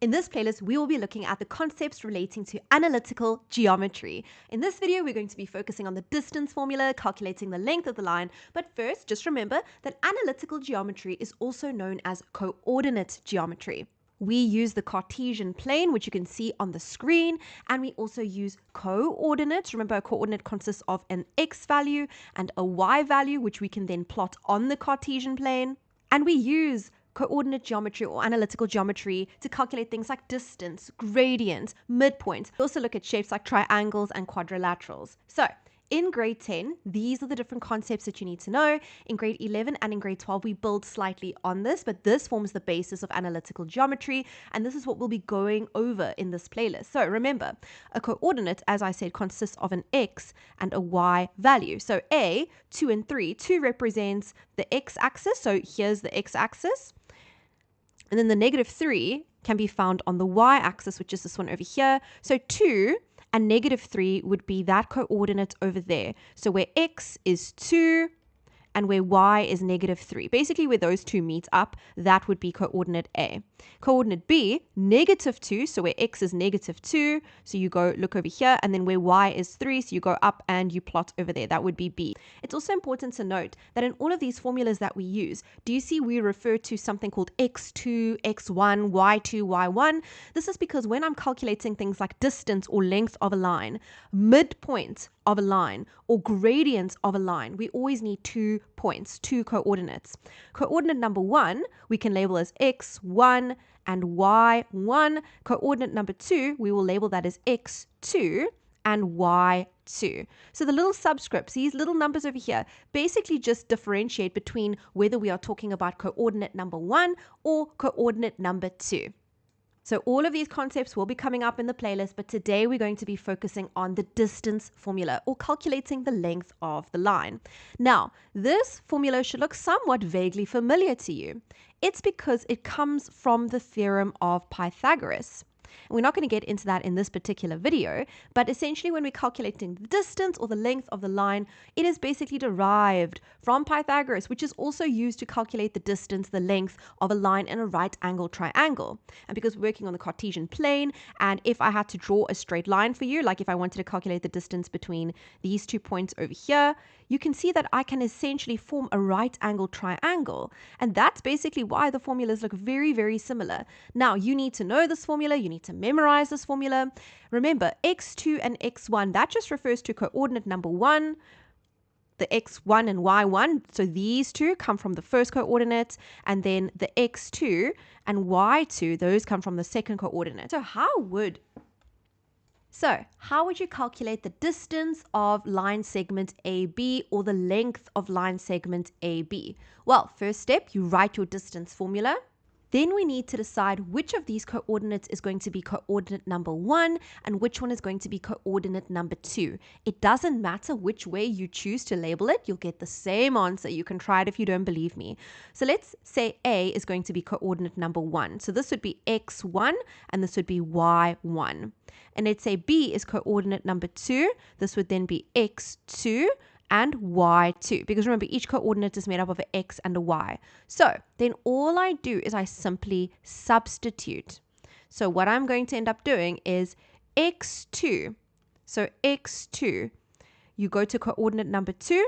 In this playlist, we will be looking at the concepts relating to analytical geometry. In this video, we're going to be focusing on the distance formula, calculating the length of the line. But first, just remember that analytical geometry is also known as coordinate geometry. We use the Cartesian plane, which you can see on the screen, and we also use coordinates. Remember, a coordinate consists of an x value and a y value, which we can then plot on the Cartesian plane. And we use coordinate geometry or analytical geometry to calculate things like distance, gradient, midpoint. We also look at shapes like triangles and quadrilaterals. So in grade 10, these are the different concepts that you need to know. In grade 11 and in grade 12, we build slightly on this, but this forms the basis of analytical geometry, and this is what we'll be going over in this playlist. So remember, a coordinate, as I said, consists of an x and a y value. So A, 2 and 3, 2 represents the x-axis, so here's the x-axis, and then the negative 3 can be found on the y-axis, which is this one over here. So 2 and negative 3 would be that coordinate over there. So where x is 2 and where y is negative 3. Basically, where those two meet up, that would be coordinate A. Coordinate B, negative 2, so where x is negative 2, so you go look over here, and then where y is 3, so you go up and you plot over there. That would be B. It's also important to note that in all of these formulas that we use, do you see we refer to something called x2, x1, y2, y1? This is because when I'm calculating things like distance or length of a line, midpoint of a line, or gradients of a line, we always need 2 points, 2 coordinates. Coordinate number 1, we can label as x1 and y1. Coordinate number 2, we will label that as x2 and y2. So the little subscripts, these little numbers over here, basically just differentiate between whether we are talking about coordinate number 1 or coordinate number 2. So all of these concepts will be coming up in the playlist, but today we're going to be focusing on the distance formula, or calculating the length of the line. Now, this formula should look somewhat vaguely familiar to you. It's because it comes from the theorem of Pythagoras. And we're not going to get into that in this particular video, but essentially when we're calculating the distance or the length of the line, it is basically derived from Pythagoras, which is also used to calculate the distance, the length of a line in a right angle triangle. And because we're working on the Cartesian plane, and if I had to draw a straight line for you, like if I wanted to calculate the distance between these 2 points over here, you can see that I can essentially form a right angle triangle. And that's basically why the formulas look very, very similar. Now, you need to know this formula. You need to memorize this formula. Remember, x2 and x1, that just refers to coordinate number 1, the x1 and y1. So these two come from the first coordinate, and then the x2 and y2, those come from the second coordinate. So how would you calculate the distance of line segment AB or the length of line segment AB? Well, first step, you write your distance formula. Then we need to decide which of these coordinates is going to be coordinate number 1 and which one is going to be coordinate number 2. It doesn't matter which way you choose to label it, you'll get the same answer. You can try it if you don't believe me. So let's say A is going to be coordinate number 1. So this would be x1 and this would be y1. And let's say B is coordinate number 2. This would then be x2 and y2, because remember, each coordinate is made up of an x and a y. So then all I do is I simply substitute. So what I'm going to end up doing is x2. So x2, you go to coordinate number 2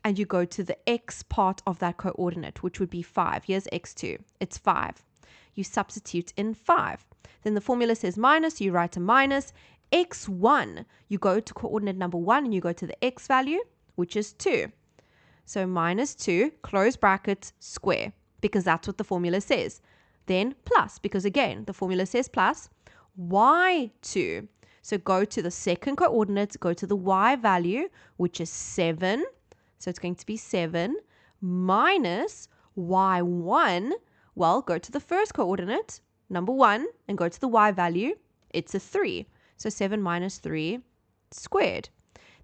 and you go to the x part of that coordinate, which would be 5. Here's x2, it's 5. You substitute in 5. Then the formula says minus, you write a minus. x1, you go to coordinate number 1 and you go to the x value, which is 2. So minus 2, close bracket, square, because that's what the formula says. Then plus, because again, the formula says plus, y2. So go to the second coordinate, go to the y value, which is 7. So it's going to be 7 minus y1. Well, go to the first coordinate, number 1, and go to the y value. It's a 3. So 7 minus 3 squared.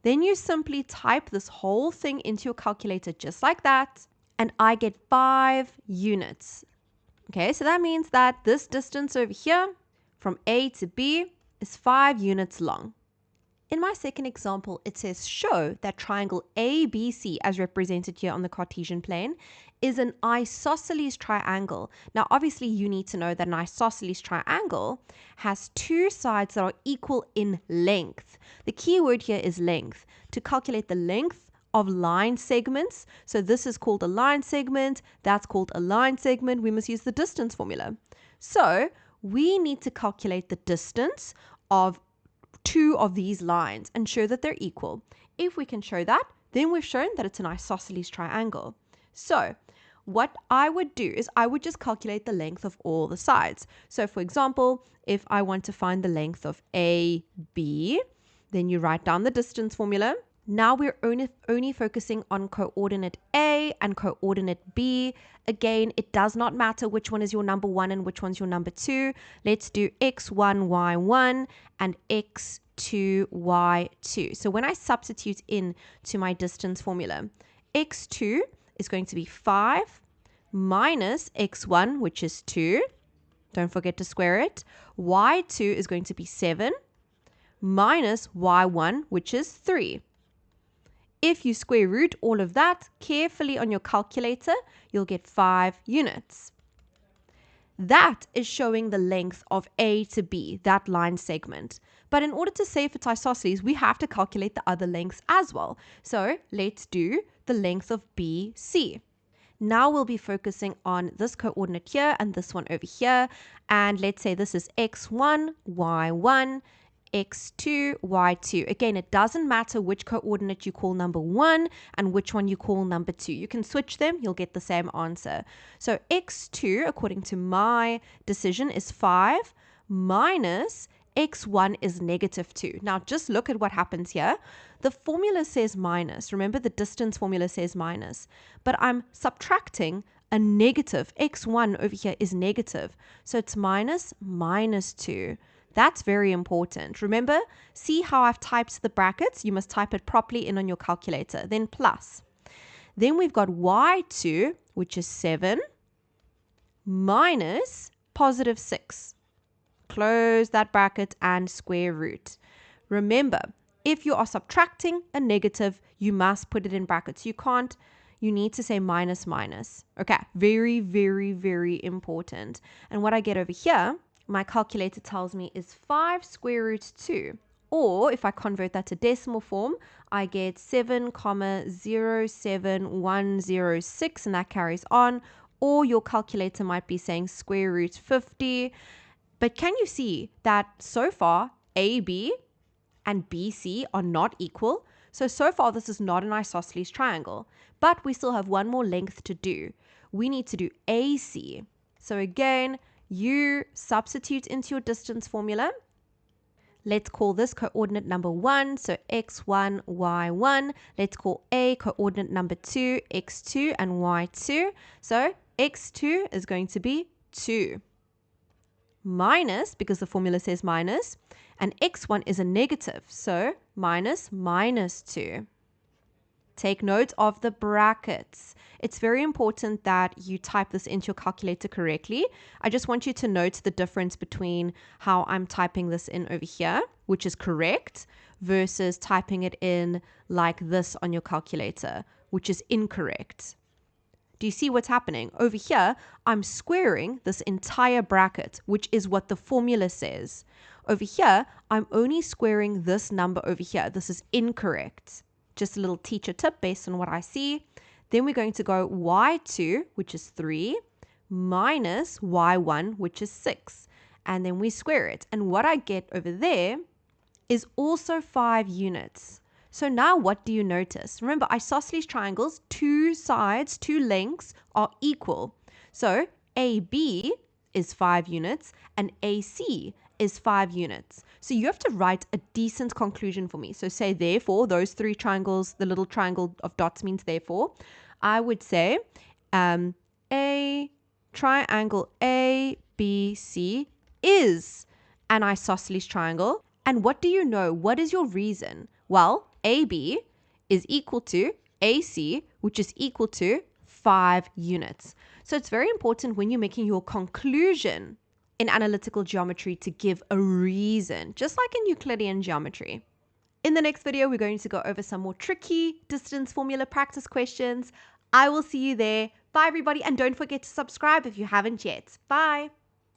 Then you simply type this whole thing into your calculator just like that, and I get 5 units. Okay, so that means that this distance over here from A to B is 5 units long. In my second example, it says show that triangle ABC, as represented here on the Cartesian plane, is an isosceles triangle. Now, obviously, you need to know that an isosceles triangle has two sides that are equal in length. The key word here is length. To calculate the length of line segments, so this is called a line segment, that's called a line segment, we must use the distance formula. So we need to calculate the distance of two of these lines and show that they're equal. If we can show that, then we've shown that it's an isosceles triangle. So what I would do is I would just calculate the length of all the sides. So for example, if I want to find the length of AB, then you write down the distance formula. Now we're only focusing on coordinate A and coordinate B. Again, it does not matter which one is your number 1 and which one's your number 2. Let's do x1, y1 and x2, y2. So when I substitute in to my distance formula, x2 is going to be 5 minus x1, which is 2. Don't forget to square it. Y2 is going to be 7 minus y1, which is 3. If you square root all of that carefully on your calculator, you'll get 5 units. That is showing the length of A to B, that line segment. But in order to say if it's isosceles, we have to calculate the other lengths as well. So let's do the length of BC. Now we'll be focusing on this coordinate here and this one over here. And let's say this is x1, y1, x2, y2. Again, it doesn't matter which coordinate you call number 1 and which one you call number 2. You can switch them, you'll get the same answer. So x2, according to my decision, is 5 minus x1 is negative 2. Now, just look at what happens here. The formula says minus. Remember, the distance formula says minus. But I'm subtracting a negative. x1 over here is negative. So it's minus 2. That's very important. Remember, see how I've typed the brackets? You must type it properly in on your calculator. Then plus. Then we've got y2, which is 7, minus positive 6. Close that bracket and square root. Remember, if you are subtracting a negative, you must put it in brackets. You need to say minus. Okay, very, very, very important. And what I get over here, my calculator tells me is 5 square root 2. Or if I convert that to decimal form, I get 7,07106, and that carries on. Or your calculator might be saying square root 50. But can you see that so far AB and BC are not equal? So far this is not an isosceles triangle. But we still have one more length to do. We need to do AC. So again, you substitute into your distance formula. Let's call this coordinate number 1, so x1, y1. Let's call A coordinate number 2, x2 and y2. So x2 is going to be 2. Minus, because the formula says minus, and x1 is a negative, so minus 2. Take note of the brackets. It's very important that you type this into your calculator correctly. I just want you to note the difference between how I'm typing this in over here, which is correct, versus typing it in like this on your calculator, which is incorrect. Do you see what's happening? Over here, I'm squaring this entire bracket, which is what the formula says. Over here, I'm only squaring this number over here. This is incorrect. Just a little teacher tip based on what I see. Then we're going to go y2, which is 3, minus y1, which is 6. And then we square it. And what I get over there is also 5 units. So now what do you notice? Remember, isosceles triangles, two sides, two lengths are equal. So AB is 5 units and AC is 5 units. So you have to write a decent conclusion for me. So say therefore, those 3 triangles, the little triangle of dots means therefore. I would say a triangle ABC is an isosceles triangle. And what do you know? What is your reason? Well, AB is equal to AC, which is equal to 5 units. So it's very important when you're making your conclusion in analytical geometry to give a reason, just like in Euclidean geometry. In the next video, we're going to go over some more tricky distance formula practice questions. I will see you there. Bye. Bye, everybody, and don't forget to subscribe if you haven't yet. Bye.